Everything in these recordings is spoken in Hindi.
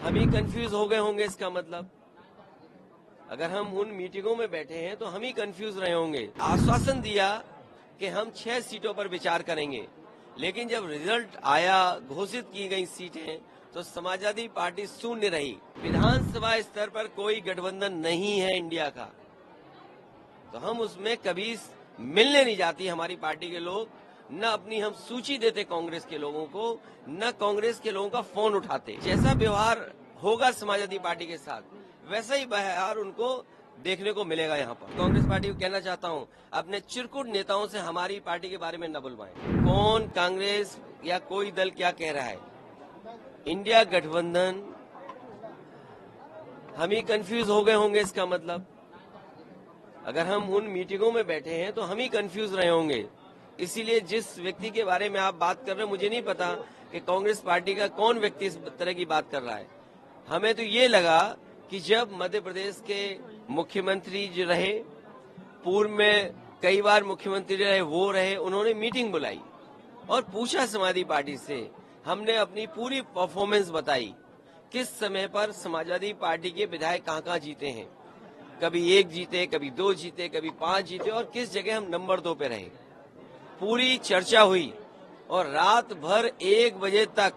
हम ही कंफ्यूज हो गए होंगे, इसका मतलब अगर हम उन मीटिंगों में बैठे हैं तो हम ही कंफ्यूज रहे होंगे। आश्वासन दिया कि हम 6 सीटों पर विचार करेंगे, लेकिन जब रिजल्ट आया, घोषित की गई सीटें, तो समाजवादी पार्टी शून्य रही। विधानसभा स्तर पर कोई गठबंधन नहीं है इंडिया का, तो हम उसमें कभी मिलने नहीं जाती हमारी पार्टी के लोग, न अपनी हम सूची देते कांग्रेस के लोगों को, न कांग्रेस के लोगों का फोन उठाते। जैसा व्यवहार होगा समाजवादी पार्टी के साथ, वैसा ही व्यवहार उनको देखने को मिलेगा यहाँ पर। कांग्रेस पार्टी को कहना चाहता हूँ, अपने चिरकुट नेताओं से हमारी पार्टी के बारे में न बुलवाएं। कौन कांग्रेस या कोई दल क्या कह रहा है, इंडिया गठबंधन, हम ही कंफ्यूज हो गए होंगे, इसका मतलब अगर हम उन मीटिंगों में बैठे हैं तो हम ही कंफ्यूज रहे होंगे। इसीलिए जिस व्यक्ति के बारे में आप बात कर रहे हैं, मुझे नहीं पता कि कांग्रेस पार्टी का कौन व्यक्ति इस तरह की बात कर रहा है। हमें तो ये लगा कि जब मध्य प्रदेश के मुख्यमंत्री जो रहे, पूर्व में कई बार मुख्यमंत्री रहे, वो रहे, उन्होंने मीटिंग बुलाई और पूछा समाजवादी पार्टी से। हमने अपनी पूरी परफॉर्मेंस बताई, किस समय पर समाजवादी पार्टी के विधायक कहाँ जीते हैं, कभी 1 जीते, कभी 2 जीते, कभी 5 जीते, और किस जगह हम नंबर 2 पे रहे। पूरी चर्चा हुई और रात भर 1 बजे तक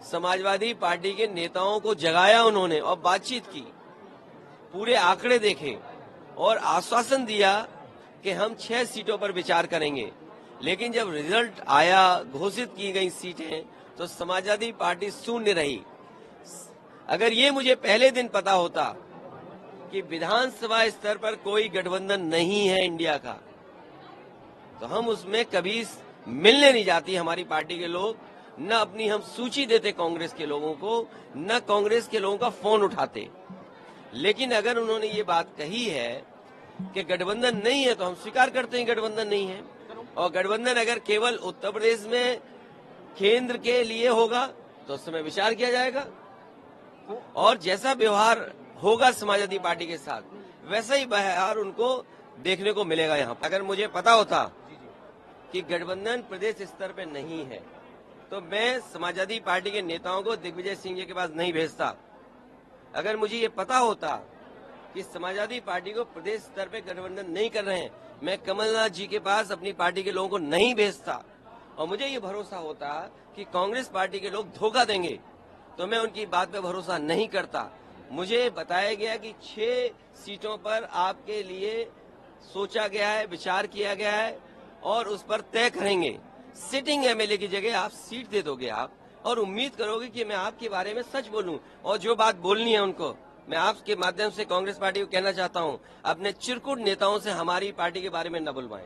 समाजवादी पार्टी के नेताओं को जगाया उन्होंने और बातचीत की, पूरे आंकड़े देखे और आश्वासन दिया कि हम 6 सीटों पर विचार करेंगे, लेकिन जब रिजल्ट आया, घोषित की गई सीटें, तो समाजवादी पार्टी शून्य रही। अगर ये मुझे पहले दिन पता होता कि विधानसभा स्तर पर कोई गठबंधन नहीं है इंडिया का, तो हम उसमें कभी मिलने नहीं जाती हमारी पार्टी के लोग, न अपनी हम सूची देते कांग्रेस के लोगों को, न कांग्रेस के लोगों का फोन उठाते। लेकिन अगर उन्होंने ये बात कही है कि गठबंधन नहीं है, तो हम स्वीकार करते हैं गठबंधन नहीं है। और गठबंधन अगर केवल उत्तर प्रदेश में केंद्र के लिए होगा तो उस समय विचार किया जाएगा, और जैसा व्यवहार होगा समाजवादी पार्टी के साथ, वैसा ही व्यवहार उनको देखने को मिलेगा यहाँ पर। अगर मुझे पता होता कि गठबंधन प्रदेश स्तर पे नहीं है, तो मैं समाजवादी पार्टी के नेताओं को दिग्विजय सिंह जी के पास नहीं भेजता। अगर मुझे ये पता होता कि समाजवादी पार्टी को प्रदेश स्तर पे गठबंधन नहीं कर रहे हैं, मैं कमलनाथ जी के पास अपनी पार्टी के लोगों को नहीं भेजता। और मुझे ये भरोसा होता कि कांग्रेस पार्टी के लोग धोखा देंगे, तो मैं उनकी बात पे भरोसा नहीं करता। मुझे बताया गया कि 6 सीटों पर आपके लिए सोचा गया है, विचार किया गया है, और उस पर तय करेंगे। सिटिंग एमएलए की जगह आप सीट दे दोगे आप, और उम्मीद करोगे कि मैं आपके बारे में सच बोलूं, और जो बात बोलनी है उनको। मैं आपके माध्यम से कांग्रेस पार्टी को कहना चाहता हूं, अपने चिरकुट नेताओं से हमारी पार्टी के बारे में न बुलवाएं।